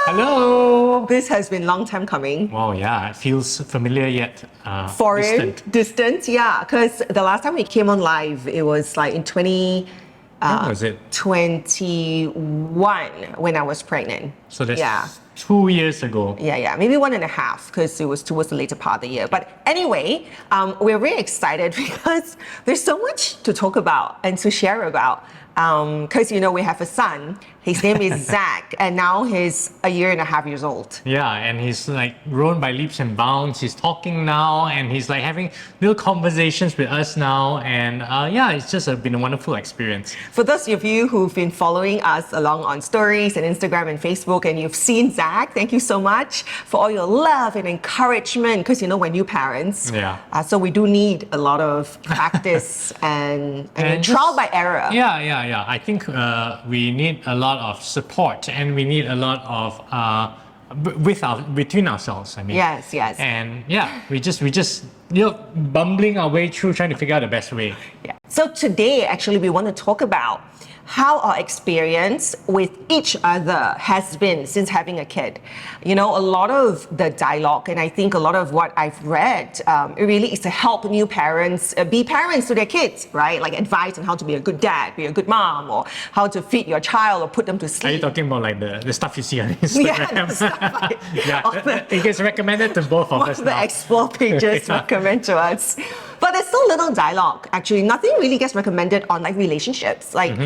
Hello! This has been long time coming. Wow, yeah, it feels familiar yet Foreign, distant. yeah. Because the last time we came on live, it was like in When was it? 21 when I was pregnant. So that's yeah. 2 years ago. Yeah, maybe 1.5 because it was towards the later part of the year. But anyway, we're really excited because there's so much to talk about and to share about. Because we have a son. His name is Zach, and now he's 1.5 years old. Yeah, and he's like grown by leaps and bounds. He's talking now, and he's like having little conversations with us now. And yeah, it's just been a wonderful experience. For those of you who've been following us along on stories and Instagram and Facebook, and you've seen Zach, thank you so much for all your love and encouragement. Because we're new parents, so we do need a lot of practice and trial by error. Yeah. I think we need a lot of support, and we need a lot of between ourselves. I mean, yes. And yeah, we just bumbling our way through trying to figure out the best way. Yeah. So today, actually, we want to talk about how our experience with each other has been since having a kid. A lot of the dialogue, and I think a lot of what I've read, it really is to help new parents be parents to their kids, right? Like advice on how to be a good dad, be a good mom, or how to feed your child or put them to sleep. Are you talking about like the stuff you see on Instagram? Yeah, it gets recommended to both of us now. The explore pages recommend to us. But there's so little dialogue, actually. Nothing really gets recommended on like relationships. Like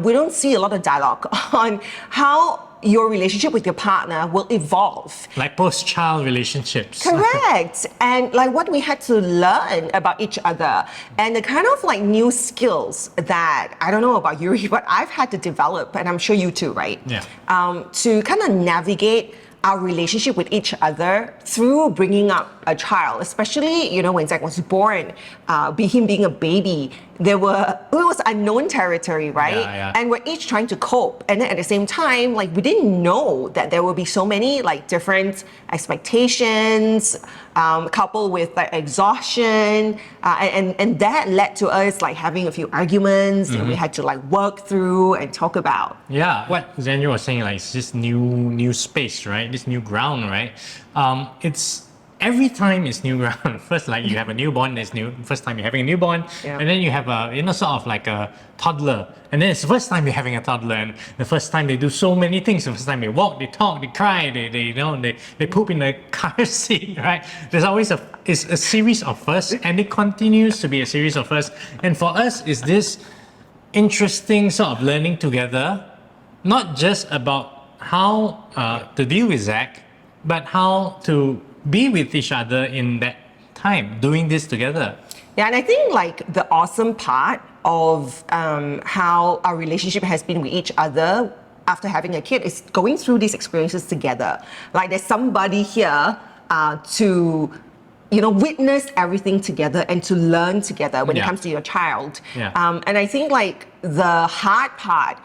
we don't see a lot of dialogue on how your relationship with your partner will evolve. Like post-child relationships. Correct. And like what we had to learn about each other and the kind of like new skills that, I don't know about Yuri, but I've had to develop, and I'm sure you too, right? Yeah. To kind of navigate our relationship with each other through bringing up a child, especially, when Zach was born, him being a baby, it was unknown territory, right? Yeah. And we're each trying to cope. And then at the same time, like we didn't know that there would be so many like different expectations, coupled with like exhaustion. And that led to us like having a few arguments that we had to like work through and talk about. Yeah, what Xandria was saying, like it's this new space, right? This new ground, right? It's every time it's new ground. First, like you have a newborn, first time you're having a newborn, and then you have a sort of like a toddler, and then it's the first time you're having a toddler, and the first time they do so many things. The first time they walk, they talk, they cry, they poop in the car seat, right? There's always it's a series of firsts, and it continues to be a series of firsts. And for us, is this interesting sort of learning together, not just about how to deal with Zach, but how to be with each other in that time, doing this together. Yeah, and I think like the awesome part of how our relationship has been with each other after having a kid is going through these experiences together. Like there's somebody here to witness everything together and to learn together when it comes to your child. And I think like the hard part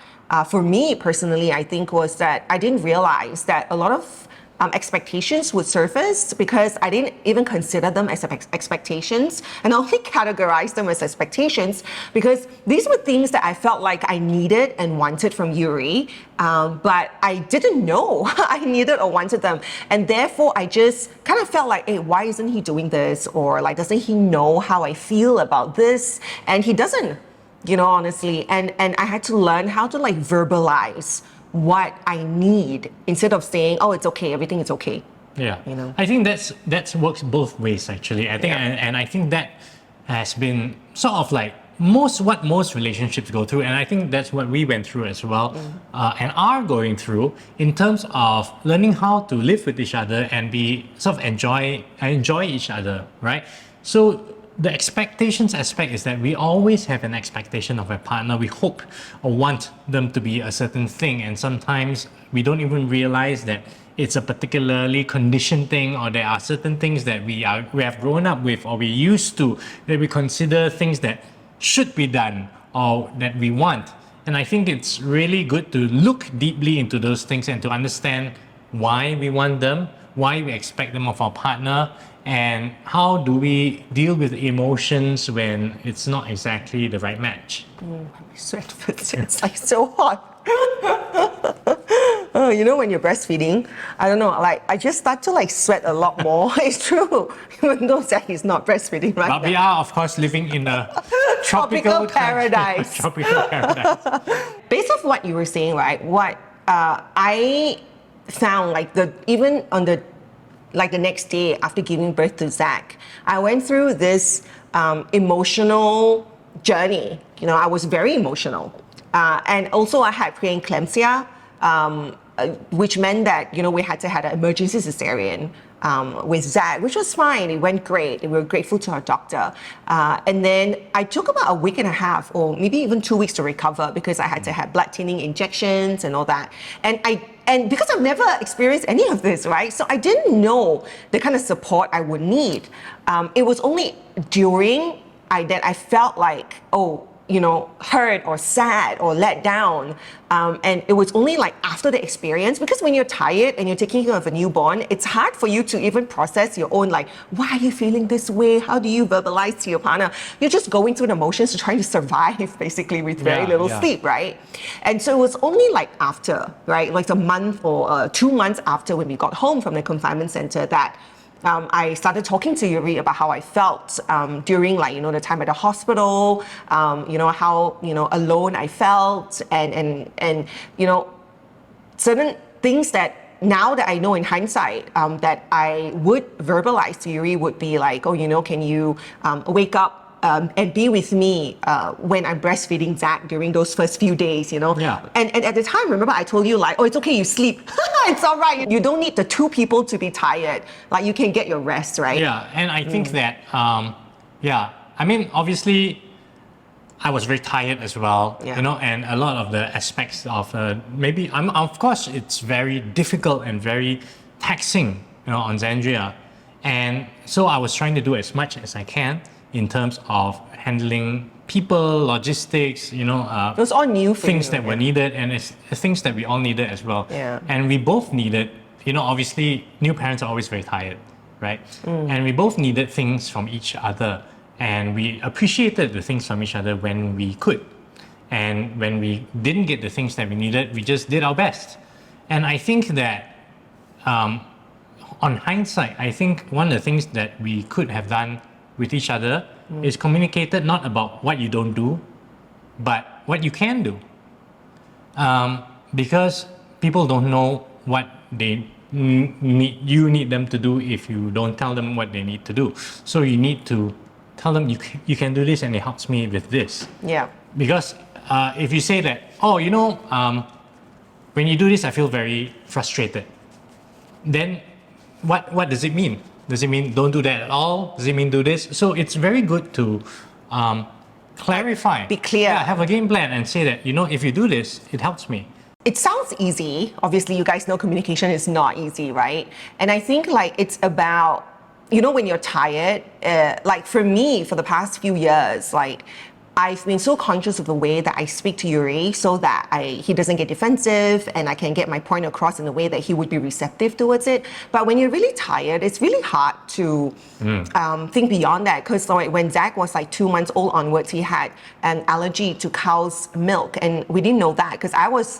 for me personally, I think was that I didn't realize that a lot of expectations would surface because I didn't even consider them as expectations, and only categorize them as expectations because these were things that I felt like I needed and wanted from Yuri, but I didn't know I needed or wanted them, and therefore I just kind of felt like, hey, why isn't he doing this? Or like, doesn't he know how I feel about this? And he doesn't, honestly, and I had to learn how to like verbalize what I need instead of saying, oh, it's okay, everything is okay. Yeah. I think that works both ways actually. I think and I think that has been sort of like what most relationships go through, and I think that's what we went through as well, and are going through in terms of learning how to live with each other and be sort of enjoy each other, right? So the expectations aspect is that we always have an expectation of a partner. We hope or want them to be a certain thing, and sometimes we don't even realize that it's a particularly conditioned thing, or there are certain things that we have grown up with or we used to, that we consider things that should be done or that we want. And I think it's really good to look deeply into those things and to understand why we want them, why we expect them of our partner, and how do we deal with emotions when it's not exactly the right match. Sweat, it's like so hot. Oh, you know, when you're breastfeeding, I don't know, like I just start to like sweat a lot more. It's true, even though Zach is not breastfeeding right But now. we are, of course, living in a Tropical tropical paradise. tropical paradise. Based off what you were saying, right? What I found, like even on the next day after giving birth to Zach, I went through this emotional journey. You know, I was very emotional, and also I had preeclampsia, which meant that we had to have an emergency cesarean with Zach, which was fine. It went great. We were grateful to our doctor. And then I took about a week and a half, or maybe even 2 weeks to recover because I had to have blood thinning injections and all that. And because I've never experienced any of this, right? So I didn't know the kind of support I would need. It was only during that I felt like, hurt or sad or let down. And it was only like after the experience, because when you're tired and you're taking care of a newborn, it's hard for you to even process your own, like, why are you feeling this way? How do you verbalize to your partner? You're just going through the motions to try to survive, basically, with very little sleep, right? And so it was only like after, right, like a month or 2 months after when we got home from the confinement center that I started talking to Yuri about how I felt during, like, the time at the hospital, how, alone I felt, and certain things that now that I know in hindsight that I would verbalize to Yuri would be like, can you wake up and be with me when I'm breastfeeding Zach during those first few days, Yeah. And at the time, remember I told you, like, oh, it's okay, you sleep. It's all right. You don't need the two people to be tired. Like, you can get your rest, right? Yeah, and I think that, I mean, obviously, I was very tired as well, and a lot of the aspects of of course, it's very difficult and very taxing, on Xandria. And so I was trying to do as much as I can in terms of handling people, logistics, It was all new for things you, that were needed, and it's things that we all needed as well. Yeah. And we both needed, obviously new parents are always very tired, right? And we both needed things from each other, and we appreciated the things from each other when we could. And when we didn't get the things that we needed, we just did our best. And I think that on hindsight, I think one of the things that we could have done with each other is communicated not about what you don't do, but what you can do. Because people don't know what they need them to do if you don't tell them what they need to do. So you need to tell them you can do this and it helps me with this. Yeah. Because if you say that, when you do this I feel very frustrated, then what does it mean? Does it mean don't do that at all? Does it mean do this? So it's very good to clarify. Be clear. Yeah, have a game plan and say that, if you do this, it helps me. It sounds easy. Obviously, you guys know communication is not easy, right? And I think, like, it's about, when you're tired, like for me, for the past few years, like, I've been so conscious of the way that I speak to Yuri so that he doesn't get defensive and I can get my point across in a way that he would be receptive towards it. But when you're really tired, it's really hard to think beyond that, because like, when Zach was like 2 months old onwards, he had an allergy to cow's milk, and we didn't know that because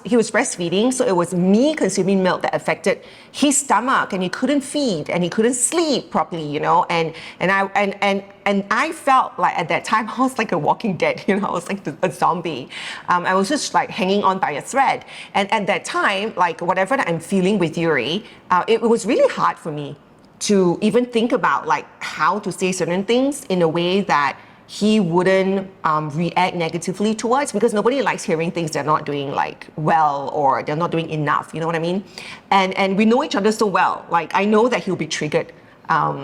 he was breastfeeding, so it was me consuming milk that affected his stomach, and he couldn't feed and he couldn't sleep properly, and I felt like at that time I was like a walking dead, I was like a zombie. I was just like hanging on by a thread. And at that time, like whatever that I'm feeling with Yuri, it was really hard for me to even think about like how to say certain things in a way that he wouldn't react negatively towards, because nobody likes hearing things they're not doing like well or they're not doing enough, you know what I mean? And we know each other so well. Like I know that he'll be triggered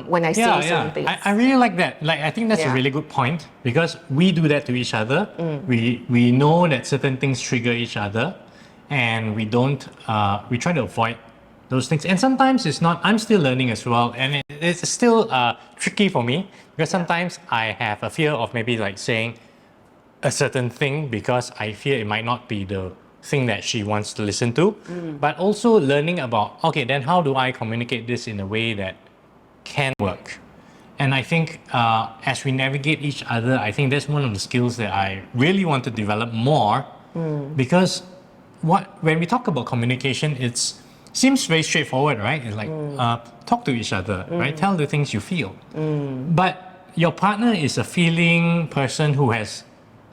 when I say certain things. I really like that. Like I think that's a really good point, because we do that to each other. We know that certain things trigger each other, and we don't. We try to avoid those things. And sometimes it's not. I'm still learning as well, and it's still tricky for me, because sometimes I have a fear of maybe like saying a certain thing because I fear it might not be the thing that she wants to listen to. But also learning about, okay, then how do I communicate this in a way that can work? And I think as we navigate each other, I think that's one of the skills that I really want to develop more, because when we talk about communication, it's seems very straightforward, right? It's like talk to each other, right? Tell the things you feel. But your partner is a feeling person who has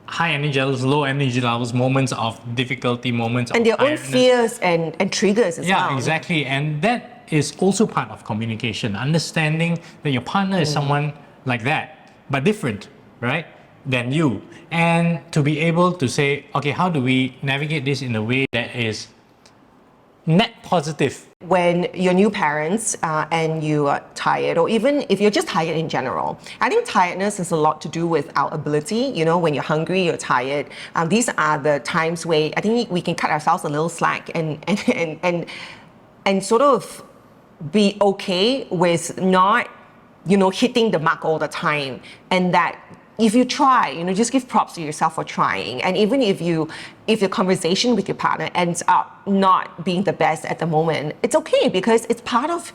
high energy levels, low energy levels, moments of difficulty, moments And of their own tiredness. fears and triggers as well. Yeah, exactly. And that is also part of communication, understanding that your partner is someone like that, but different, right, than you. And to be able to say, okay, how do we navigate this in a way that is net positive? When you're new parents and you are tired, or even if you're just tired in general, I think tiredness has a lot to do with our ability. You know, when you're hungry, you're tired. These are the times where I think we can cut ourselves a little slack and sort of be okay with not, hitting the mark all the time, and that if you try, just give props to yourself for trying. And even if your conversation with your partner ends up not being the best at the moment, it's okay, because it's part of,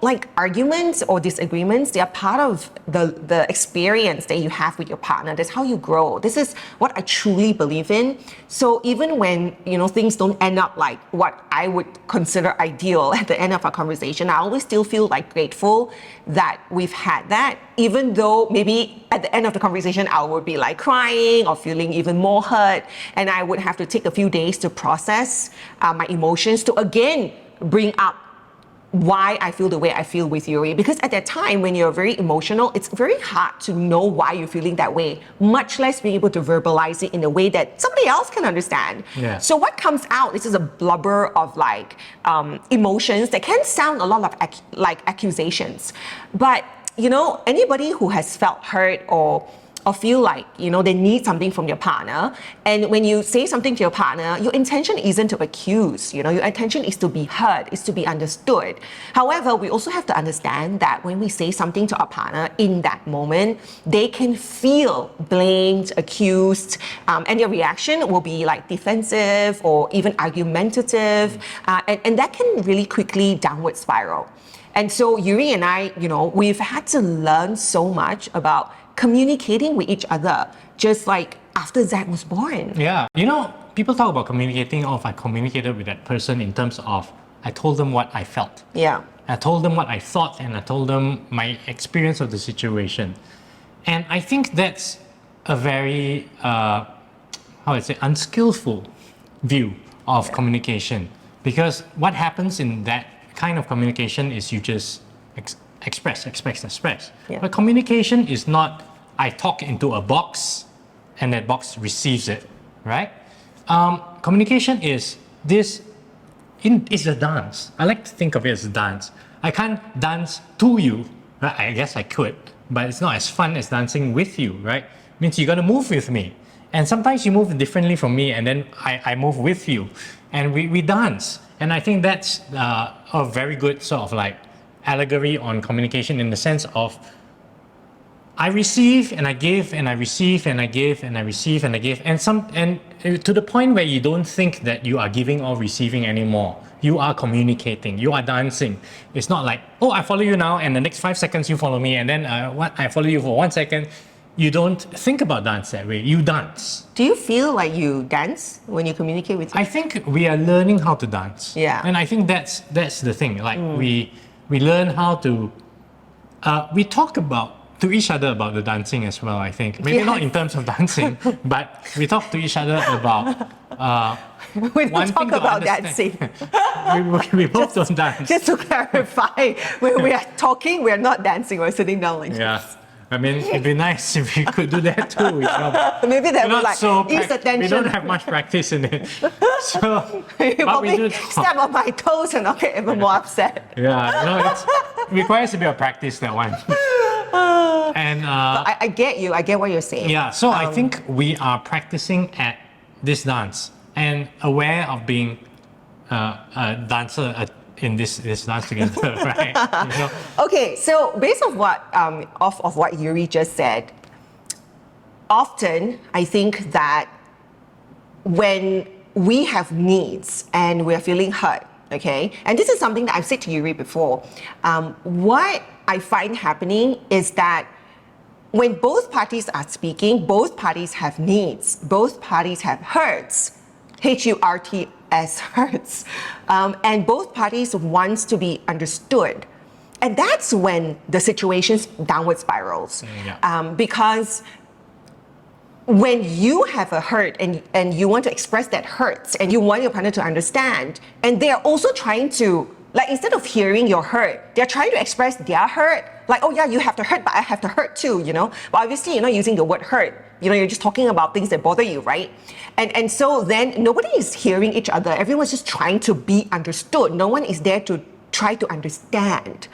like arguments or disagreements, they are part of the experience that you have with your partner. That's how you grow. This is what I truly believe in. So even when, things don't end up like what I would consider ideal at the end of our conversation, I always still feel like grateful that we've had that, even though maybe at the end of the conversation, I would be like crying or feeling even more hurt. And I would have to take a few days to process my emotions, to again bring up why I feel the way I feel with Yuri. Because at that time, when you're very emotional, it's very hard to know why you're feeling that way, much less being able to verbalize it in a way that somebody else can understand. Yeah. So what comes out, this is a blubber of like emotions that can sound a lot of like accusations. But anybody who has felt hurt or feel like, they need something from your partner. And when you say something to your partner, your intention isn't to accuse, your intention is to be heard, is to be understood. However, we also have to understand that when we say something to our partner in that moment, they can feel blamed, accused, and their reaction will be like defensive or even argumentative. And that can really quickly downward spiral. And so Yuri and I, we've had to learn so much about communicating with each other, just like after Zach was born. Yeah. People talk about communicating, if I communicated with that person in terms of, I told them what I felt. Yeah. I told them what I thought, and I told them my experience of the situation. And I think that's a very, unskillful view of communication. Because what happens in that kind of communication is you just express. Yeah. But communication is not, I talk into a box and that box receives it, right? Communication is it's a dance. I like to think of it as a dance. I can't dance to you, right? I guess I could, but it's not as fun as dancing with you, right? It means you gotta move with me. And sometimes you move differently from me, and then I move with you. And we dance. And I think that's a very good sort of like allegory on communication, in the sense of I receive and I give and I receive and I give and I receive and I give, and to the point where you don't think that you are giving or receiving anymore. You are communicating, you are dancing. It's not like, oh, I follow you now and the next 5 seconds you follow me, and then I follow you for 1 second. You don't think about dance that way. You dance. Do you feel like you dance when you communicate with I think we are learning how to dance. Yeah. And I think that's the thing. Like we learn how to we talk to each other about the dancing as well, I think. Maybe not in terms of dancing, but we talk to each other about we don't talk about dancing. we both don't dance. Just to clarify, when we are talking, we are not dancing, we're sitting down like Yeah. this. I mean, it'd be nice if we could do that too. Maybe that would like ease the We tension. don't have much practice in it. So, You but we do probably talk. step on my toes and I'll get even more upset. Yeah, it requires a bit of practice, that one. And I get you. I get what you're saying. yeah, so I think we are practicing at this dance and aware of being a dancer in this dance together, right? Okay, so based on what of what Yuri just said, often I think that when we have needs and we're feeling hurt, okay, and this is something that I've said to Yuri before, what I find happening is that when both parties are speaking, both parties have needs, both parties have hurts. Hurts, hurts. And both parties wants to be understood. And that's when the situation's downward spirals. Because when you have a hurt and you want to express that hurts and you want your partner to understand, and they're also trying to, like, instead of hearing your hurt, they're trying to express their hurt. Like, oh yeah, you have to hurt, but I have to hurt too, you know? But obviously you're not using the word hurt. You know, you're just talking about things that bother you, right? And so then nobody is hearing each other. Everyone's just trying to be understood. No one is there to try to understand.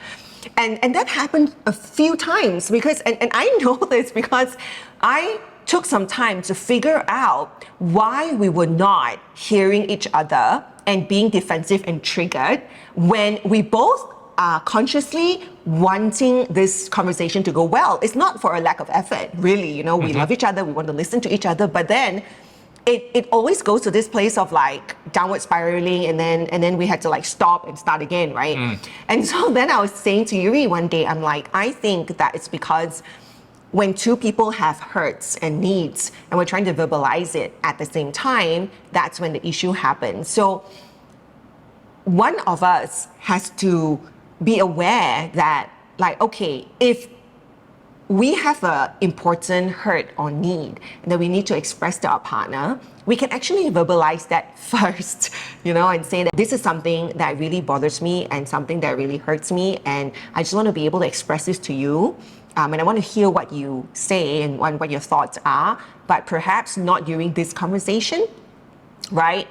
And that happened a few times because, and I know this because I took some time to figure out why we were not hearing each other and being defensive and triggered when we both are consciously wanting this conversation to go well. It's not for a lack of effort, really. You know, we love each other, we want to listen to each other, but then it always goes to this place of like downward spiraling, and then we had to like stop and start again, right? And so then I was saying to Yuri one day, I'm like, I think that it's because when two people have hurts and needs and we're trying to verbalize it at the same time, that's when the issue happens. So one of us has to be aware that, like, okay, if we have an important hurt or need that we need to express to our partner, we can actually verbalize that first, you know, and say that this is something that really bothers me and something that really hurts me, and I just want to be able to express this to you. And I want to hear what you say and what your thoughts are, but perhaps not during this conversation, right?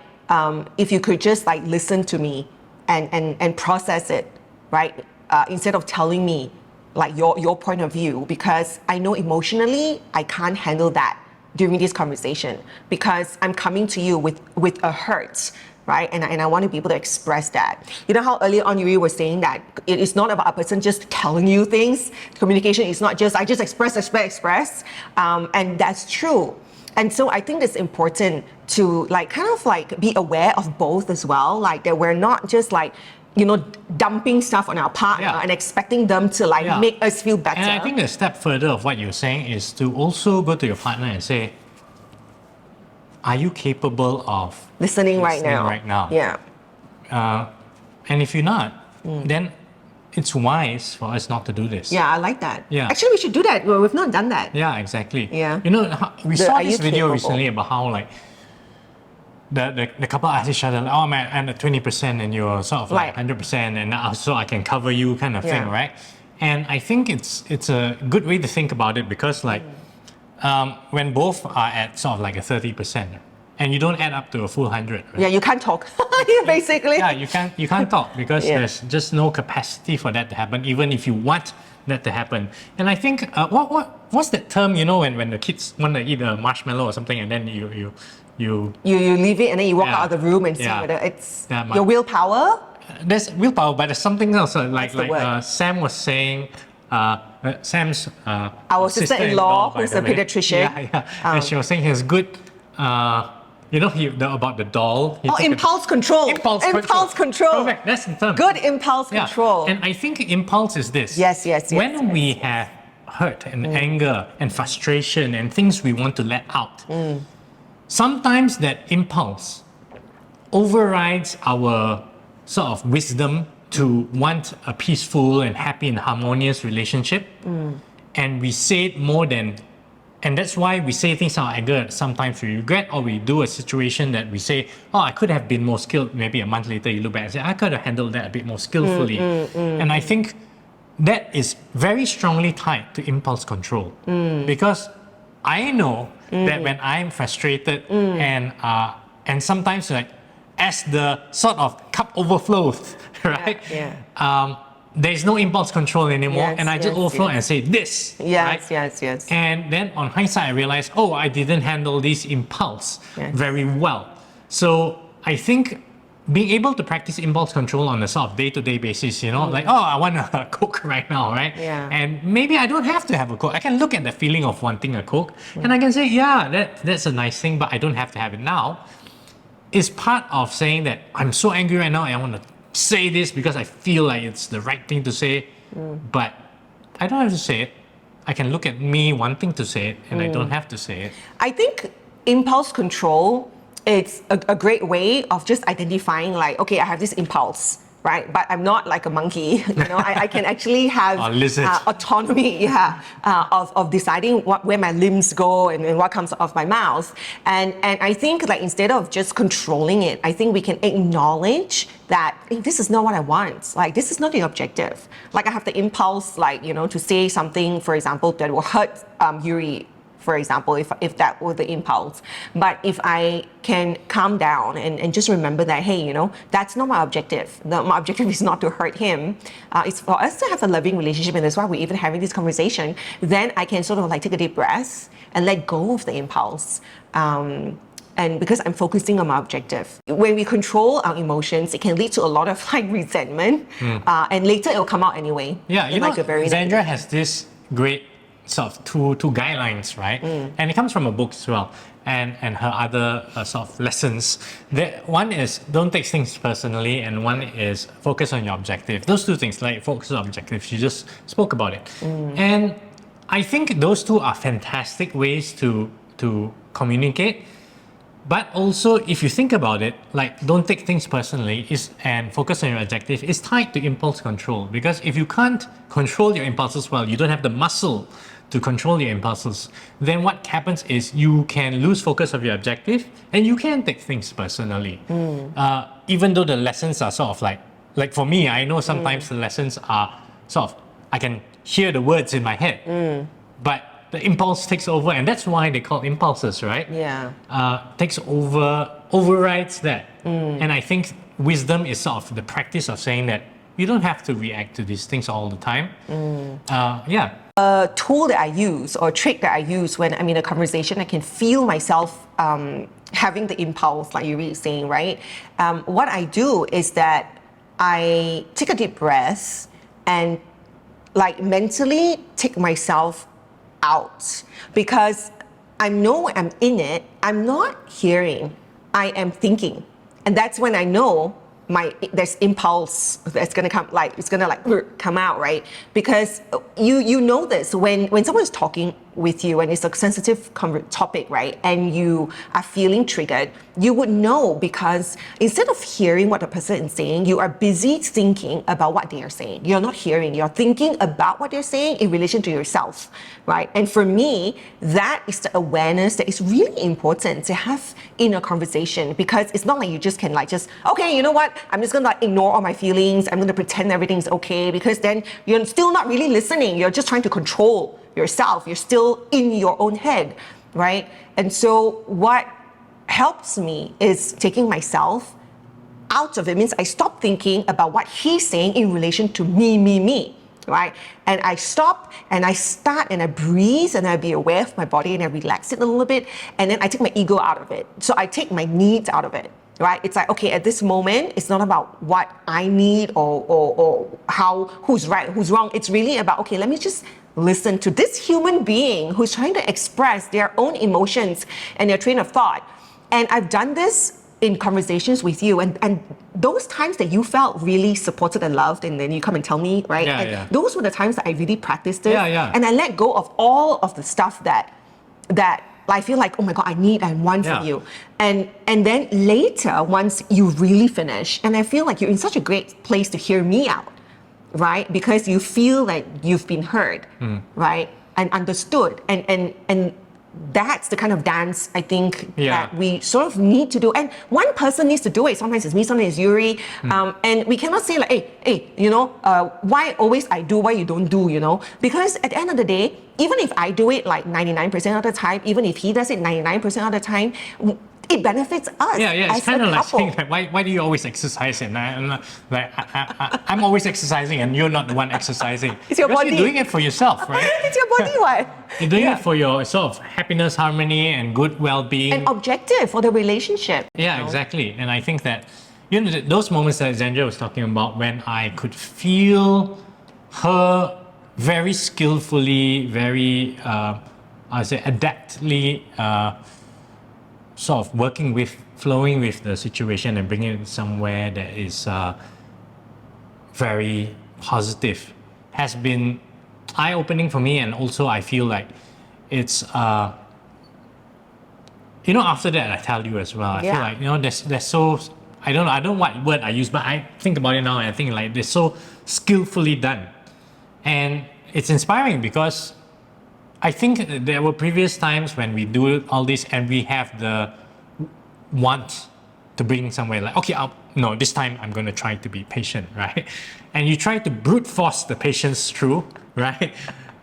If you could just like listen to me and process it, right? Instead of telling me like your point of view, because I know emotionally I can't handle that during this conversation because I'm coming to you with a hurt, right? And I want to be able to express that. You know how earlier on you were saying that it is not about a person just telling you things. Communication is not just, I just express. And that's true. And so I think it's important to like kind of like be aware of both as well. Like that we're not just like, you know, dumping stuff on our partner and expecting them to like make us feel better. And I think a step further of what you're saying is to also go to your partner and say, are you capable of listening right now? Yeah. And if you're not, then it's wise for us not to do this. Yeah, I like that. Yeah. Actually, we should do that. Well, we've not done that. Yeah, exactly. Yeah. You know, we saw this video capable? recently about how like the couple asked each other, like, oh man, I'm at 20% and you're sort of like 100% and so I can cover you kind of thing, right? And I think it's a good way to think about it because like when both are at sort of like a 30% and you don't add up to a full 100, right? Yeah, you can't talk. Basically. Yeah, you can't talk because there's just no capacity for that to happen, even if you want that to happen. And I think what's that term, you know, when the kids want to eat a marshmallow or something and then you leave it and then you walk out of the room and see whether it's your willpower. There's willpower, but there's something else. Like Sam was saying, Sam's our sister-in-law, who's a pediatrician. And she was saying he has good, you know, about the doll. Impulse control. Impulse control. Perfect, that's the term. Good impulse control. And I think impulse is this. Yes. When we have hurt and anger and frustration and things we want to let out, sometimes that impulse overrides our sort of wisdom to want a peaceful and happy and harmonious relationship. And we say it more than, and that's why we say things out of anger. Sometimes we regret, or we do a situation that we say, oh, I could have been more skilled. Maybe a month later you look back and say, I could have handled that a bit more skillfully. And I think that is very strongly tied to impulse control. Because I know that when I'm frustrated and sometimes like as the sort of cup overflows, right? There's no impulse control anymore, and I just overflow and say this. Yes. And then on hindsight, I realized, oh, I didn't handle this impulse very well. So I think being able to practice impulse control on a sort of day-to-day basis, you know, like, oh, I want a Coke right now, right? And maybe I don't have to have a Coke. I can look at the feeling of wanting a Coke and I can say, yeah, that's a nice thing, but I don't have to have it now. It's part of saying that I'm so angry right now and I want to say this because I feel like it's the right thing to say, but I don't have to say it. I can look at me wanting to say it and I don't have to say it. I think impulse control it's a great way of just identifying like, okay, I have this impulse, right? But I'm not like a monkey, I can actually have autonomy, of deciding where my limbs go and what comes off my mouth. And I think like instead of just controlling it, I think we can acknowledge that, hey, this is not what I want. Like, this is not the objective. Like, I have the impulse, like, to say something, for example, that will hurt Yuri, for example, if that were the impulse. But if I can calm down and just remember that, hey, that's not my objective. My objective is not to hurt him. It's for us to have a loving relationship, and that's why we're even having this conversation. Then I can sort of like take a deep breath and let go of the impulse. And because I'm focusing on my objective. When we control our emotions, it can lead to a lot of like resentment, and later it'll come out anyway. Yeah, Xandria has this great sort of two guidelines, right? And it comes from a book as well, and her other sort of lessons. One is don't take things personally, and one is focus on your objective. Those two things, like focus on objective, she just spoke about it. And I think those two are fantastic ways to communicate. But also, if you think about it, like don't take things personally and focus on your objective is tied to impulse control. Because if you can't control your impulses well, you don't have the muscle to control your impulses, then what happens is you can lose focus of your objective and you can take things personally. Even though the lessons are sort of like for me, I know sometimes the lessons are sort of, I can hear the words in my head, but the impulse takes over, and that's why they call impulses, right? Yeah. Overrides that. And I think wisdom is sort of the practice of saying that you don't have to react to these things all the time. A tool that I use or trick that I use when I'm in a conversation, I can feel myself having the impulse, like you were saying, right? What I do is that I take a deep breath and like mentally take myself out, because I know I'm in it. I'm not hearing, I am thinking. And that's when I know there's impulse that's gonna come, like it's gonna like come out, right? Because you know this when someone's talking with you and it's a sensitive topic, right? And you are feeling triggered, you would know, because instead of hearing what the person is saying, you are busy thinking about what they are saying. You're not hearing, you're thinking about what they're saying in relation to yourself, right? And for me, that is the awareness that is really important to have in a conversation, because it's not like you just can okay, you know what? I'm just gonna ignore all my feelings. I'm gonna pretend everything's okay, because then you're still not really listening. You're just trying to control yourself. You're still in your own head, right? And so what helps me is taking myself out of it. Means I stop thinking about what he's saying in relation to me, right? And I stop and I start and I breathe and I be aware of my body and I relax it a little bit, and then I take my ego out of it. So I take my needs out of it, right? It's like, okay, at this moment, it's not about what I need or who's right, who's wrong. It's really about, okay, let me just listen to this human being who's trying to express their own emotions and their train of thought. And I've done this in conversations with you, and those times that you felt really supported and loved, and then you come and tell me, right? Those were the times that I really practiced it. And I let go of all of the stuff that I feel like, oh my God, I want from you. And then later, once you really finish, and I feel like you're in such a great place to hear me out, right? Because you feel like you've been heard, right? And understood. And that's the kind of dance I think that we sort of need to do. And one person needs to do it. Sometimes it's me, sometimes it's Yuri. And we cannot say like, hey, why always I do, why you don't do, Because at the end of the day, even if I do it like 99% of the time, even if he does it 99% of the time, it benefits us. It's kind of like saying, like, why do you always exercise? And I'm always exercising and you're not the one exercising. It's your body. You're doing it for yourself, right? It's your body, what? You're doing it for your sort of happiness, harmony, and good well-being. And objective for the relationship. Exactly. And I think that, those moments that Xandria was talking about, when I could feel her very skillfully, very, adeptly, sort of flowing with the situation and bringing it somewhere that is very positive, has been eye-opening for me. And also I feel like it's after that, I tell you as well, I feel Yeah. like, they're so, I don't know what word I use, but I think about it now and I think like they're so skillfully done. And it's inspiring because I think there were previous times when we do all this and we have the want to bring somewhere like, okay, no, this time I'm going to try to be patient, right? And you try to brute force the patience through, right?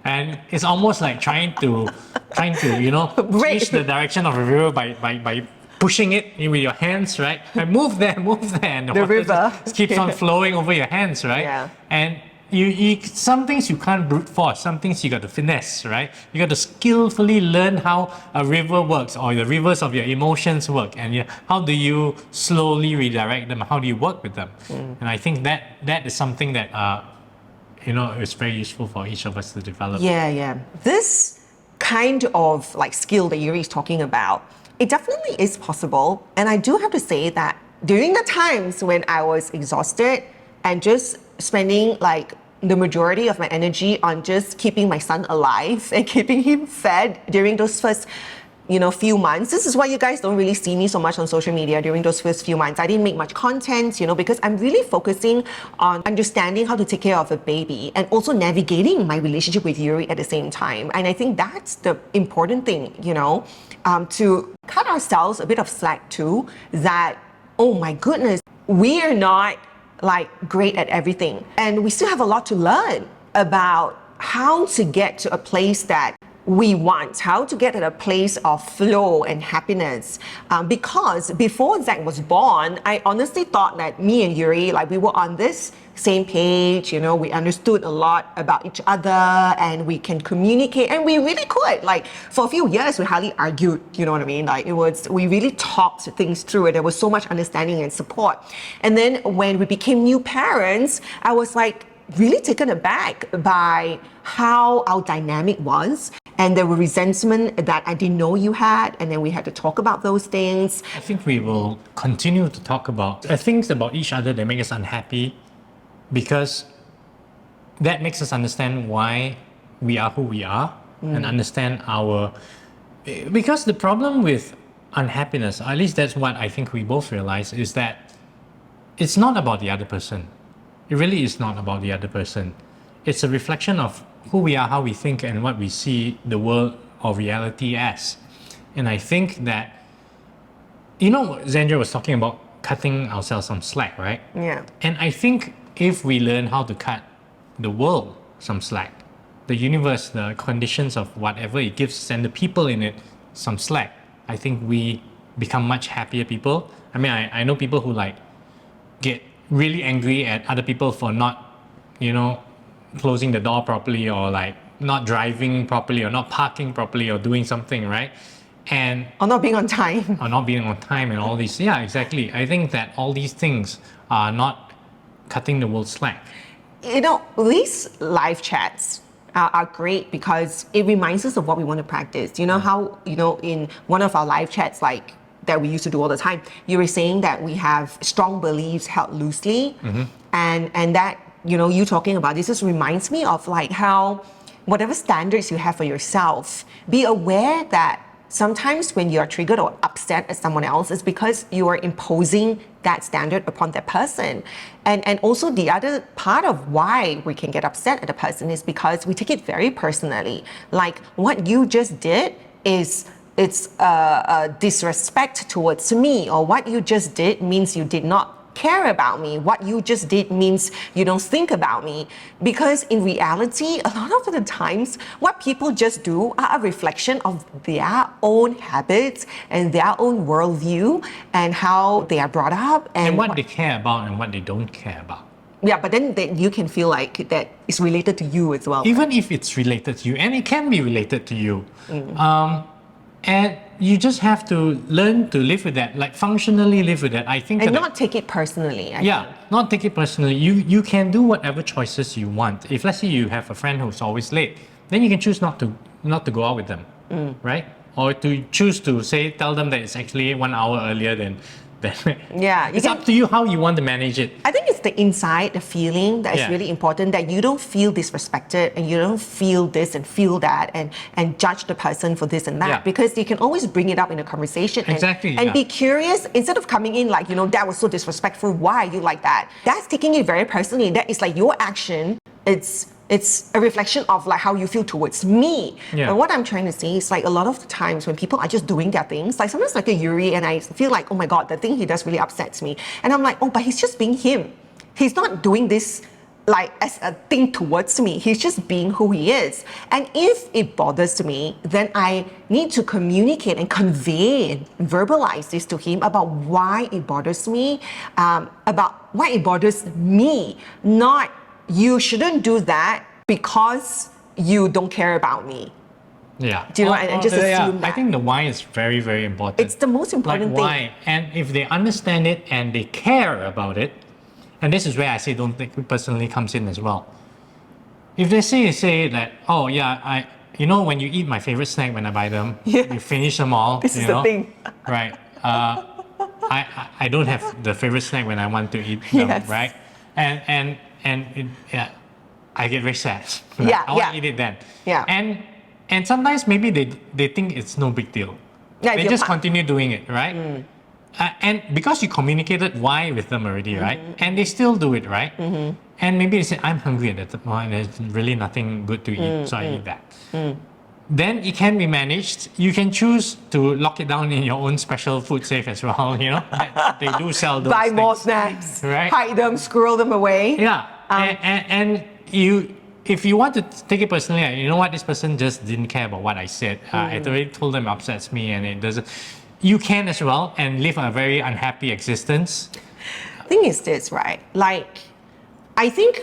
And it's almost like trying to change the direction of a river by pushing it with your hands, right? And move there, and the water river. just keeps on flowing over your hands, right? Yeah. And you some things you can't brute force, some things you got to finesse, right? You got to skillfully learn how a river works or the rivers of your emotions work, and how do you slowly redirect them? How do you work with them? And I think that is something that is very useful for each of us to develop. Yeah. This kind of like skill that Yuri is talking about, it definitely is possible. And I do have to say that during the times when I was exhausted and just spending like the majority of my energy on just keeping my son alive and keeping him fed during those first few months. This is why you guys don't really see me so much on social media during those first few months. I didn't make much content, because I'm really focusing on understanding how to take care of a baby and also navigating my relationship with Yuri at the same time. And I think that's the important thing, to cut ourselves a bit of slack too, that, oh my goodness, we are not like great at everything. And we still have a lot to learn about how to get to a place that we want, how to get to a place of flow and happiness. Because before Zach was born, I honestly thought that me and Yuri, like we were on this same page, we understood a lot about each other and we can communicate, and we really could. Like for a few years, we hardly argued, you know what I mean? Like we really talked things through and there was so much understanding and support. And then when we became new parents, I was like really taken aback by how our dynamic was. And there were resentment that I didn't know you had, and then we had to talk about those things. I think we will continue to talk about things about each other that make us unhappy, because that makes us understand why we are who we are and understand because the problem with unhappiness, at least that's what I think we both realize, is that it's not about the other person. It really is not about the other person. It's a reflection of who we are, how we think, and what we see the world or reality as. And I think that, Xandria was talking about cutting ourselves some slack, right? Yeah. And I think if we learn how to cut the world some slack, the universe, the conditions of whatever it gives, and the people in it some slack, I think we become much happier people. I mean, I know people who like get really angry at other people for not, closing the door properly, or like not driving properly, or not parking properly, or doing something, right? Or not being on time. Or not being on time and all these. Yeah, exactly. I think that all these things are not cutting the world slack. These live chats are great because it reminds us of what we want to practice. How, in one of our live chats, like that we used to do all the time, you were saying that we have strong beliefs held loosely, and that, you talking about this just reminds me of like how whatever standards you have for yourself, be aware that sometimes when you're triggered or upset at someone else, it's because you are imposing that standard upon that person. And also the other part of why we can get upset at a person is because we take it very personally. Like what you just did it's a disrespect towards me, or what you just did means you did not care about me. What you just did means you don't think about me. Because in reality, a lot of the times, what people just do are a reflection of their own habits and their own worldview and how they are brought up. And what they care about and what they don't care about. Yeah, but then you can feel like that it's related to you as well. Even if it's related to you, and it can be related to you. And you just have to learn to live with that, like functionally live with that. I think and not take it personally. I think. Not take it personally. You can do whatever choices you want. If let's say you have a friend who's always late, then you can choose not to go out with them, right? Or to choose to tell them that it's actually 1 hour earlier than then. Yeah, It's up to you how you want to manage it. I think it's the inside, the feeling that is Yeah. really important, that you don't feel disrespected and you don't feel this and feel that and judge the person for this and that, Yeah. because you can always bring it up in a conversation and, Exactly, and yeah. be curious instead of coming in like, that was so disrespectful. Why are you like that? That's taking it very personally. That is like your action. It's a reflection of like how you feel towards me. Yeah. And what I'm trying to say is like a lot of the times when people are just doing their things, like sometimes like a Yuri, and I feel like, oh my God, the thing he does really upsets me. And I'm like, oh, but he's just being him. He's not doing this like as a thing towards me. He's just being who he is. And if it bothers me, then I need to communicate and convey and verbalize this to him about why it bothers me, about why it bothers me, not you shouldn't do that because you don't care about me. Yeah. Do you know? And just assume that. I think the why is very, very important. It's the most important thing. Why? And if they understand it and they care about it, and this is where I say don't take it personally comes in as well. If they say that, oh yeah, when you eat my favorite snack when I buy them, Yeah. you finish them all. This is the thing. Right. I don't have the favorite snack when I want to eat them, Yes. right? And I get very sad. Right? Yeah, I want yeah. to eat it then. Yeah. And sometimes maybe they think it's no big deal. Yeah, if They you're just pa- continue doing it, right? And because you communicated why with them already, right? And they still do it, right? And maybe they say, I'm hungry at that point, and there's really nothing good to eat, so I eat that. Then it can be managed. You can choose to lock it down in your own special food safe as well, They do sell those Buy more things. snacks, Right. hide them, squirrel them away. Yeah, and if you want to take it personally, you know what, this person just didn't care about what I said. I already told them it upsets me, and it doesn't. You can as well and live a very unhappy existence. Thing is this, right? Like, I think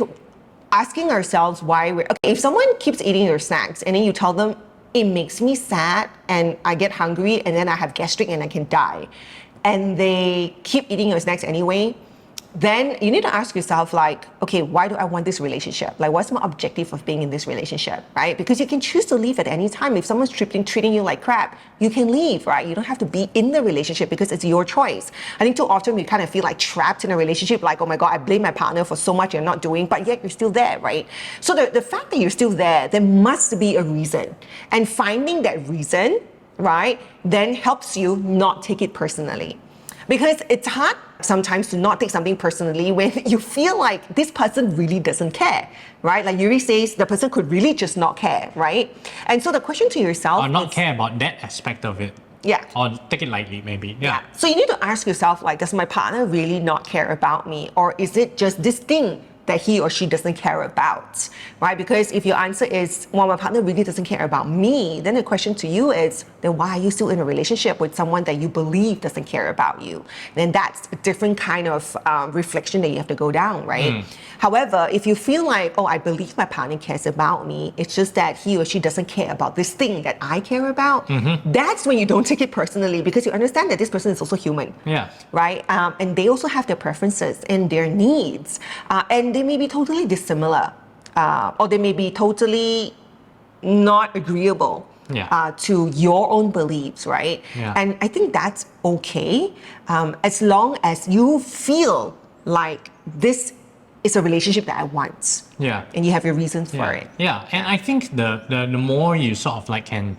asking ourselves why if someone keeps eating your snacks and then you tell them it makes me sad and I get hungry and then I have gastric and I can die, and they keep eating your snacks anyway, then you need to ask yourself like, okay, why do I want this relationship? Like, what's my objective of being in this relationship, right? Because you can choose to leave at any time. If someone's treating you like crap, you can leave, right? You don't have to be in the relationship because it's your choice. I think too often we kind of feel like trapped in a relationship, like, oh my God, I blame my partner for so much you're not doing, but yet you're still there, right? So the fact that you're still there must be a reason. And finding that reason, right, then helps you not take it personally. Because it's hard sometimes to not take something personally when you feel like this person really doesn't care, right? Like Yuri says, the person could really just not care, right? And so the question to yourself Or not is, care about that aspect of it. Yeah. Or take it lightly, maybe. Yeah. So you need to ask yourself, like, does my partner really not care about me? Or is it just this thing that he or she doesn't care about, right? Because if your answer is, well, my partner really doesn't care about me, then the question to you is, then why are you still in a relationship with someone that you believe doesn't care about you? Then that's a different kind of reflection that you have to go down, right? However, if you feel like, oh, I believe my partner cares about me, it's just that he or she doesn't care about this thing that I care about, that's when you don't take it personally, because you understand that this person is also human. Yeah. Right? And they also have their preferences and their needs. And they may be totally dissimilar, or they may be totally not agreeable to your own beliefs, right? Yeah. And I think that's okay, as long as you feel like this is a relationship that I want. Yeah. And you have your reasons for it. Yeah, and I think the more you sort of like can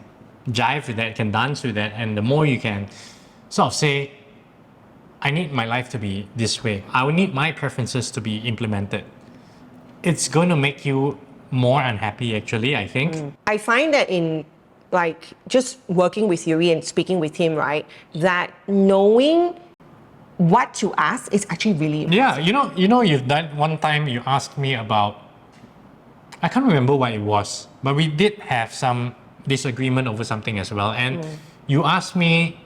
jive with that, can dance with that, and the more you can sort of say, I need my life to be this way. I would need my preferences to be implemented. It's going to make you more unhappy, actually, I think. I find that in like just working with Yuri and speaking with him, right, that knowing what to ask is actually really important. Yeah, you've done one time, you asked me about, I can't remember what it was, but we did have some disagreement over something as well. And you asked me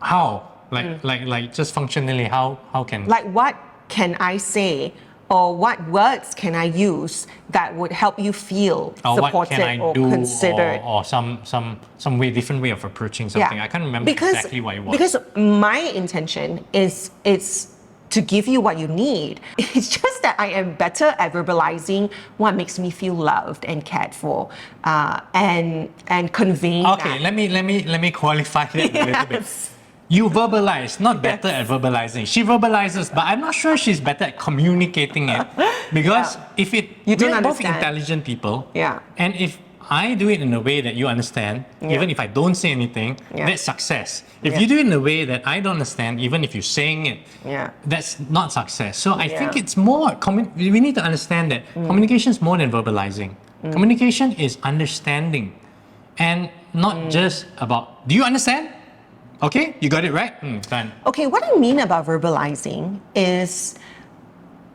how, like just functionally, how can... Like, what can I say or what words can I use that would help you feel or supported what can I or do, considered? or some way, different way of approaching something. I can't remember exactly what it was. Because my intention is to give you what you need. It's just that I am better at verbalizing what makes me feel loved and cared for, and conveying Okay, that. let me qualify that a little bit. Yes. You verbalize, not better at verbalizing. She verbalizes, but I'm not sure she's better at communicating it. Because if it, You don't we're both understand. intelligent people, Yeah. and if I do it in a way that you understand, even if I don't say anything, that's success. If you do it in a way that I don't understand, even if you're saying it, that's not success. So I think it's more, we need to understand that communication is more than verbalizing. Communication is understanding, and not just about, do you understand? Okay, you got it right? Done. Okay, what I mean about verbalizing is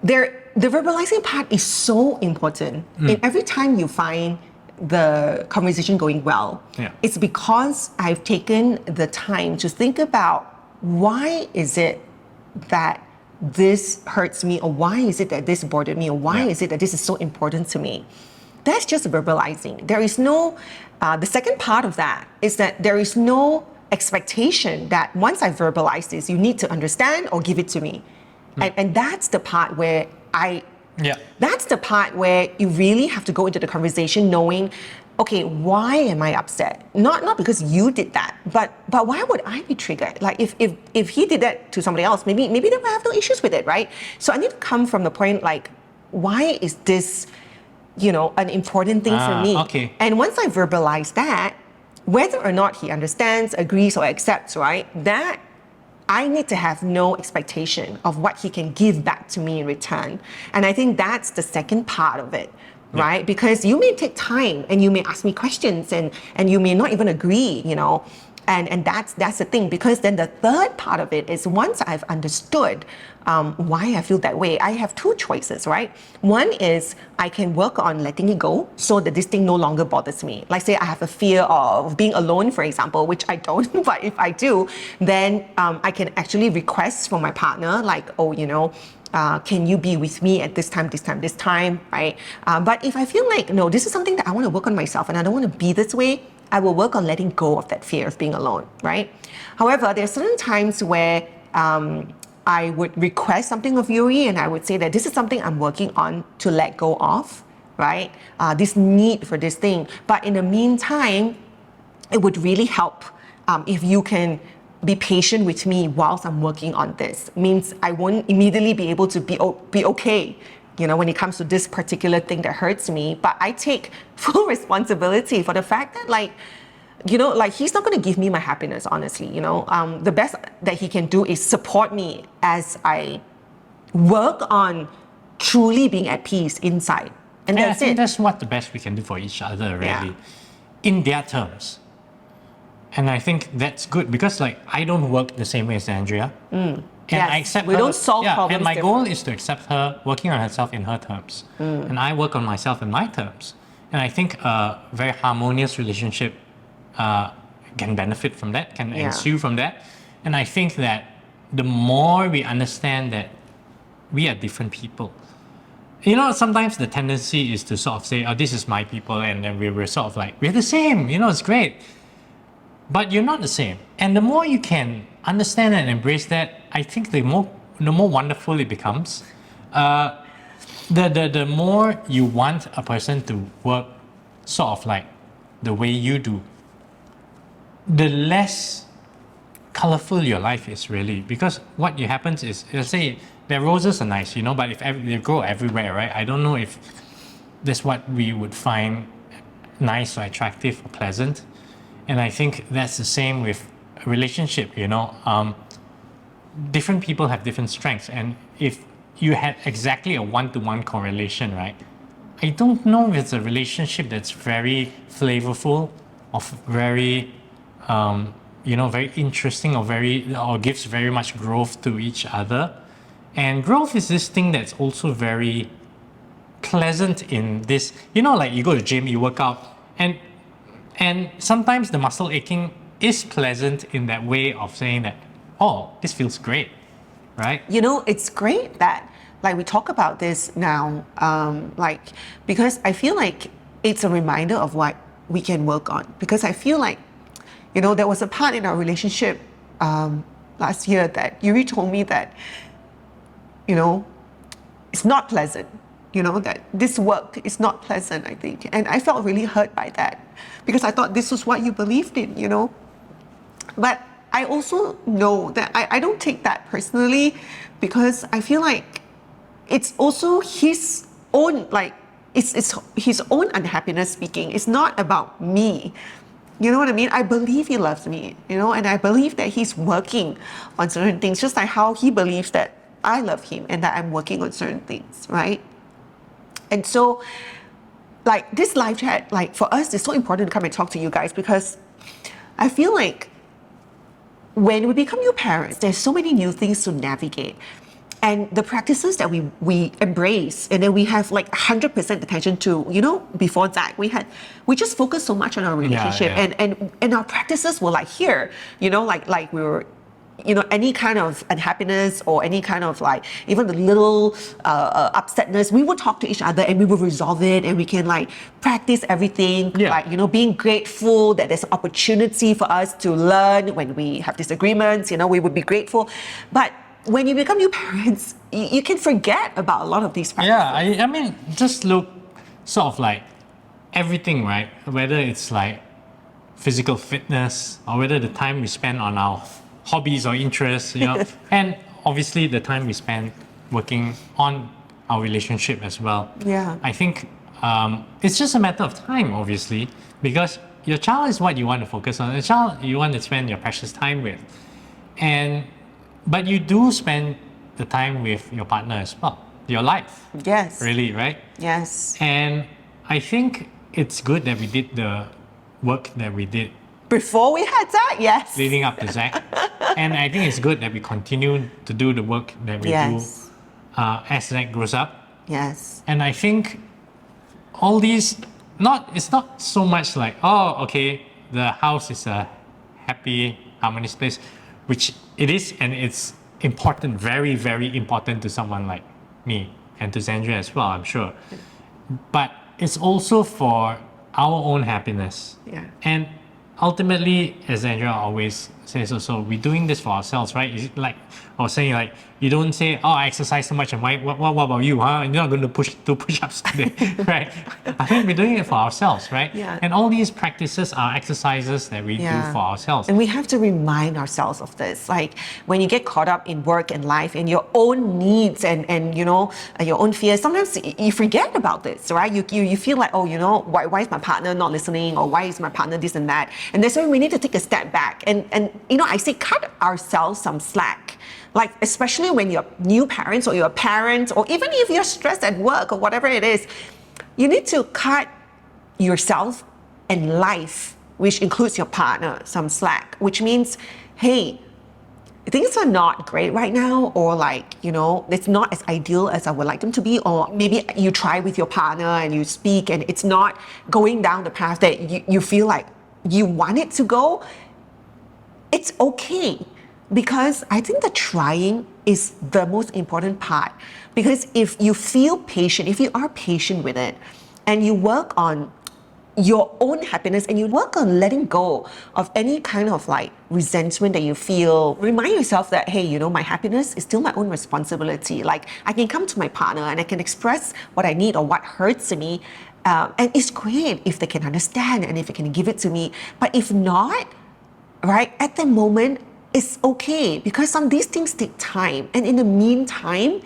the verbalizing part is so important. And every time you find the conversation going well, it's because I've taken the time to think about why is it that this hurts me, or why is it that this bothered me, or why is it that this is so important to me. That's just verbalizing. There is no, the second part of that is that there is no expectation that once I verbalize this, you need to understand or give it to me. And that's the part where that's the part where you really have to go into the conversation knowing, okay, why am I upset? Not because you did that, but why would I be triggered? Like if he did that to somebody else, maybe they would have no issues with it, right? So I need to come from the point like, why is this, an important thing for me? Okay. And once I verbalize that, whether or not he understands, agrees, or accepts, right, that I need to have no expectation of what he can give back to me in return. And I think that's the second part of it, right? Because you may take time and you may ask me questions and you may not even agree, and that's the thing. Because then the third part of it is once I've understood why I feel that way, I have two choices, right? One is I can work on letting it go so that this thing no longer bothers me. Like say I have a fear of being alone, for example, which I don't, but if I do, then I can actually request from my partner like, can you be with me at this time, right? But if I feel like, no, this is something that I want to work on myself and I don't want to be this way, I will work on letting go of that fear of being alone, right? However, there are certain times where I would request something of Yuri and I would say that this is something I'm working on to let go of, right? This need for this thing. But in the meantime, it would really help if you can be patient with me whilst I'm working on this. Means I won't immediately be able to be okay, when it comes to this particular thing that hurts me. But I take full responsibility for the fact that he's not going to give me my happiness, honestly. The best that he can do is support me as I work on truly being at peace inside. And that's I think it. that's what the best we can do for each other, really, in their terms. And I think that's good because, I don't work the same way as Xandria. And I accept we her. don't solve problems and my goal differently. is to accept her working on herself in her terms. And I work on myself in my terms. And I think a very harmonious relationship can benefit from that, can ensue from that. And I think that the more we understand that we are different people, sometimes the tendency is to sort of say, oh, this is my people, and then we're sort of like, we're the same, it's great. But you're not the same. And the more you can understand and embrace that, I think the more wonderful it becomes. The more you want a person to work sort of like the way you do, the less colorful your life is really. Because what happens is, let's say, their roses are nice, but if they grow everywhere, right? I don't know if that's what we would find nice or attractive or pleasant. And I think that's the same with a relationship, different people have different strengths. And if you had exactly a one-to-one correlation, right? I don't know if it's a relationship that's very flavorful or very, very interesting or gives very much growth to each other. And growth is this thing that's also very pleasant in this, you go to the gym, you work out, and sometimes the muscle aching is pleasant in that way of saying that, oh, this feels great, right? It's great that we talk about this now, because I feel like it's a reminder of what we can work on. Because I feel like, there was a part in our relationship last year that Yuri told me that, it's not pleasant. That this work is not pleasant, I think. And I felt really hurt by that because I thought this was what you believed in, But I also know that I don't take that personally, because I feel like it's also his own, like, it's his own unhappiness speaking. It's not about me. You know what I mean? I believe he loves me, and I believe that he's working on certain things, just like how he believes that I love him and that I'm working on certain things, right? And so, like, this live chat, like, for us, it's so important to come and talk to you guys, because I feel like when we become new parents, there's so many new things to navigate. And the practices that we embrace, and then we have like 100% attention to, before that, we just focused so much on our relationship, and our practices were like here, like we were, any kind of unhappiness or any kind of, like, even the little upsetness, we would talk to each other and we would resolve it, and we can, like, practice everything, like, being grateful that there's an opportunity for us to learn when we have disagreements, we would be grateful. But when you become new parents, you can forget about a lot of these practices. Yeah, I mean, just look, sort of like everything, right? Whether it's like physical fitness, or whether the time we spend on our hobbies or interests, and obviously the time we spend working on our relationship as well. Yeah. I think it's just a matter of time, obviously, because your child is what you want to focus on. The child you want to spend your precious time with. But you do spend the time with your partner as well, your life. Yes. Really, right? Yes. And I think it's good that we did the work that we did Before we had that, yes. leading up to Zach. And I think it's good that we continue to do the work that we do as Zach grows up. Yes. And I think all these, it's not so much like, oh, okay, the house is a happy, harmonious place, which it is, and it's important, very, very important to someone like me and to Xandria as well, I'm sure. But it's also for our own happiness. Yeah. And ultimately, as Xandria always says also, we're doing this for ourselves, right? Is it like I was saying, like, you don't say, oh, I exercise so much, and what about you, huh? You're not going to do push-ups today, right? I think we're doing it for ourselves, right? Yeah. And all these practices are exercises that we do for ourselves. And we have to remind ourselves of this. Like, when you get caught up in work and life and your own needs and your own fears, sometimes you forget about this, right? You feel like, oh, why is my partner not listening, or why is my partner this and that? And that's why we need to take a step back. And I say cut ourselves some slack. Like, especially when you're new parents, or you're a parent, or even if you're stressed at work or whatever it is, you need to cut yourself and life, which includes your partner, some slack, which means, hey, things are not great right now, or like, it's not as ideal as I would like them to be, or maybe you try with your partner and you speak and it's not going down the path that you feel like you want it to go. It's okay, because I think the trying is the most important part. Because if you feel patient, if you are patient with it, and you work on your own happiness, and you work on letting go of any kind of, like, resentment that you feel, remind yourself that, hey, my happiness is still my own responsibility. Like, I can come to my partner and I can express what I need or what hurts me, and it's great if they can understand and if they can give it to me. But if not, right, at the moment, it's okay, because some of these things take time. And in the meantime,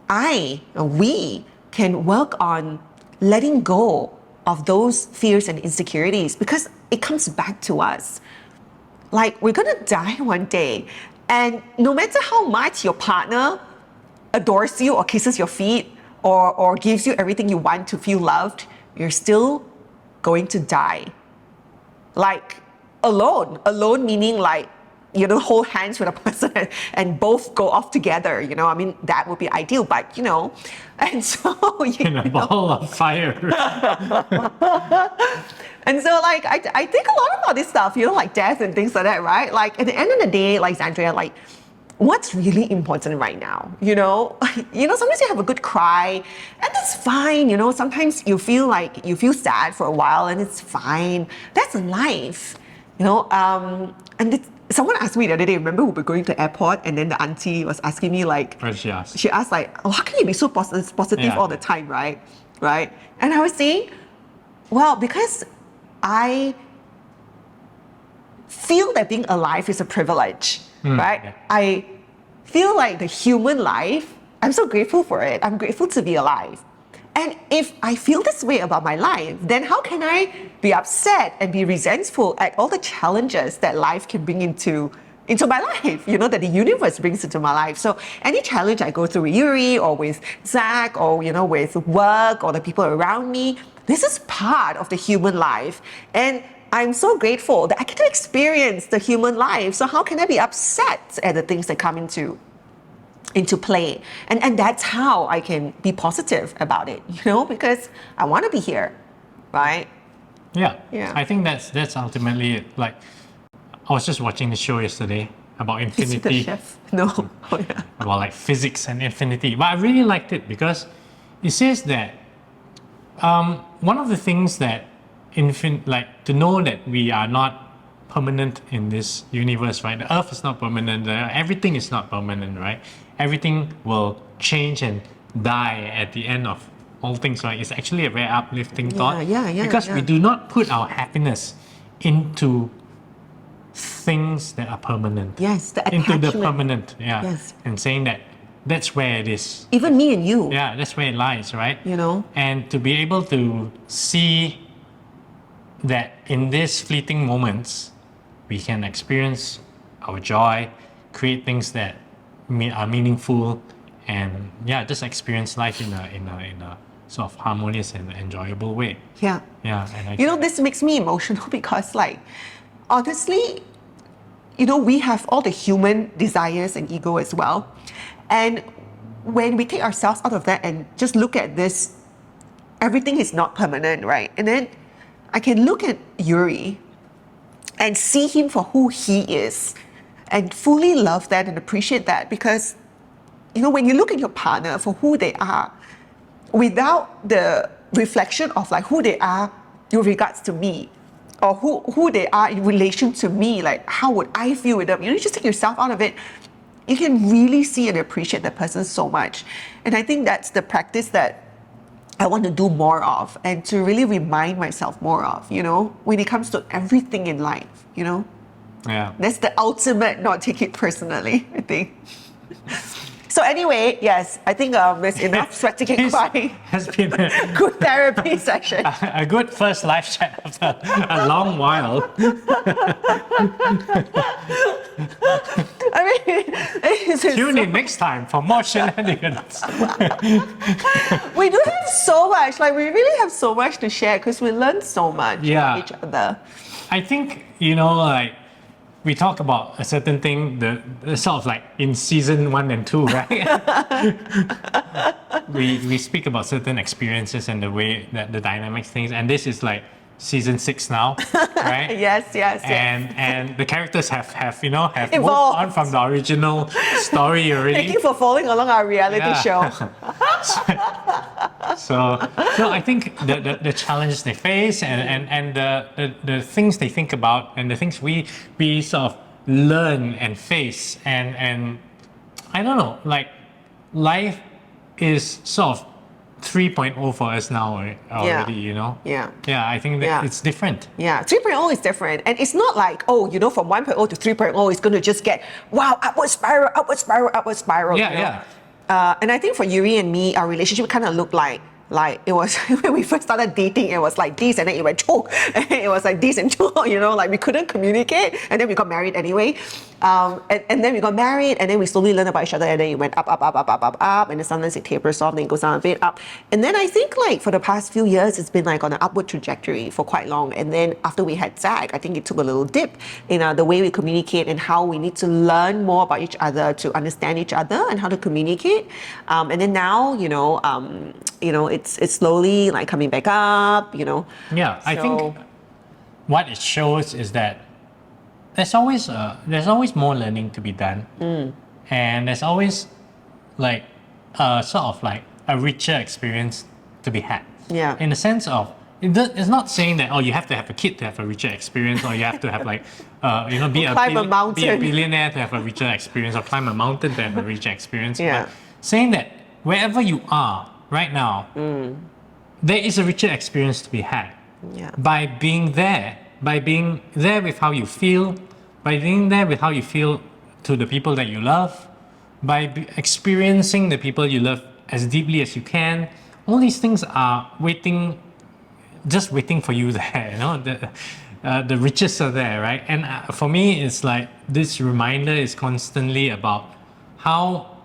we can work on letting go of those fears and insecurities, because it comes back to us. Like, we're gonna die one day, and no matter how much your partner adores you or kisses your feet or gives you everything you want to feel loved, you're still going to die. Like, alone meaning, like, hold hands with a person and both go off together, I mean, that would be ideal, but, and so, in a ball of fire. And so, like, I think a lot about this stuff, like death and things like that, right? Like, at the end of the day, like, Xandria, like, what's really important right now? Sometimes you have a good cry, and that's fine. Sometimes you feel sad for a while, and it's fine. That's life. Someone asked me the other day, remember we were going to the airport, and then the auntie was asking me, like, What did she ask? She asked, like, oh, how can you be so positive all the time, right? And I was saying, well, because I feel that being alive is a privilege, right? Yeah. I feel like the human life, I'm so grateful for it. I'm grateful to be alive. And if I feel this way about my life, then how can I be upset and be resentful at all the challenges that life can bring into my life, that the universe brings into my life? So any challenge I go through with Yuri or with Zach or, with work or the people around me, this is part of the human life. And I'm so grateful that I get to experience the human life. So how can I be upset at the things that come into play? And that's how I can be positive about it, because I want to be here, right? Yeah. Yeah. I think that's ultimately it. Like, I was just watching the show yesterday about Is it the infinity, chef? No. Oh, yeah. about like physics and infinity. But I really liked it because it says that one of the things that to know that we are not permanent in this universe, right? The earth is not permanent, everything is not permanent, right? Everything will change and die at the end of all things, right? It's actually a very uplifting thought. Because we do not put our happiness into things that are permanent. Yes, the into the attachment. permanent, yeah. Yes. And saying that that's where it is. Even me and you. Yeah, that's where it lies, right? And to be able to see that in these fleeting moments, we can experience our joy, create things that are meaningful, and just experience life in a sort of harmonious and enjoyable way. Yeah. Yeah, and this makes me emotional because, honestly, we have all the human desires and ego as well. And when we take ourselves out of that and just look at this, everything is not permanent, right? And then I can look at Yuri and see him for who he is and fully love that and appreciate that, because, when you look at your partner for who they are, without the reflection of who they are with regards to me, or who they are in relation to me, how would I feel with them? You just take yourself out of it. You can really see and appreciate that person so much. And I think that's the practice that I want to do more of, and to really remind myself more of, when it comes to everything in life, Yeah. That's the ultimate not take it personally, I think. So anyway, yes, I think there's enough sweating and crying. Has been a Good therapy session. a good first live chat after a long while. Tune in next time for more shenanigans. We do have so much, we really have so much to share because we learn so much from each other. I think, we talk about a certain thing, the sort of in season 1 and 2, right? we speak about certain experiences and the way that the dynamics things, and this is season 6 now, right? Yes. And the characters have moved Evolved. on from the original story already. Thank you for following along our reality show. So I think the challenges they face and the things they think about and the things we sort of learn and face and I don't know, life is sort of 3.0 for us now already, Yeah. Yeah, I think that it's different. Yeah, 3.0 is different. And it's not from 1.0 to 3.0, it's going to just get, upward spiral. Yeah. And I think for Yuri and me, our relationship kind of looked like it was when we first started dating, it was like this, and then it went choke, and it was like this and choke, we couldn't communicate, and then we got married anyway. And then we got married, and then we slowly learned about each other, and then it went up, and then sometimes it tapers off, then it goes down a bit up. And then I think for the past few years, it's been on an upward trajectory for quite long. And then after we had Zach, I think it took a little dip in the way we communicate and how we need to learn more about each other to understand each other and how to communicate. And then now, it's slowly coming back up, Yeah, I think what it shows is that there's always more learning to be done, and there's always sort of a richer experience to be had. Yeah. In the sense of it's not saying that you have to have a kid to have a richer experience, or you have to have be a billionaire to have a richer experience, or climb a mountain to have a richer experience. Yeah. But saying that wherever you are right now, there is a richer experience to be had by being there by being there with how you feel, by being there with how you feel to the people that you love, by experiencing the people you love as deeply as you can. All these things are just waiting for you there. You know, the riches are there, right? And for me, it's like this reminder is constantly about how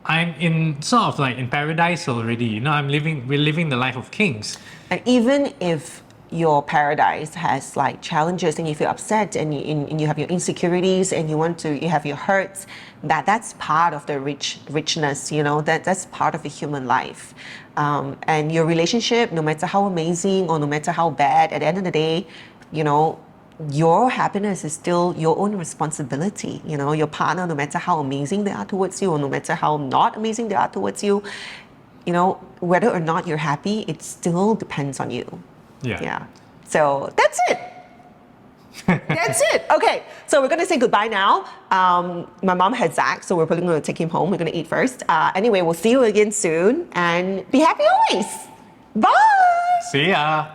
I'm in sort of like in paradise already. You know, we're living the life of kings. And even if your paradise has like challenges and you feel upset and you have your insecurities and you have your hurts, that's part of the richness, you know, that's part of a human life. And your relationship, no matter how amazing or no matter how bad, at the end of the day, you know, your happiness is still your own responsibility. You know, your partner, no matter how amazing they are towards you or no matter how not amazing they are towards you, you know, whether or not you're happy, it still depends on you. Yeah. So that's it. That's it. Okay, so we're going to say goodbye now. My mom had Zach, so we're probably going to take him home. We're going to eat first. Anyway, we'll see you again soon and be happy always. Bye. See ya.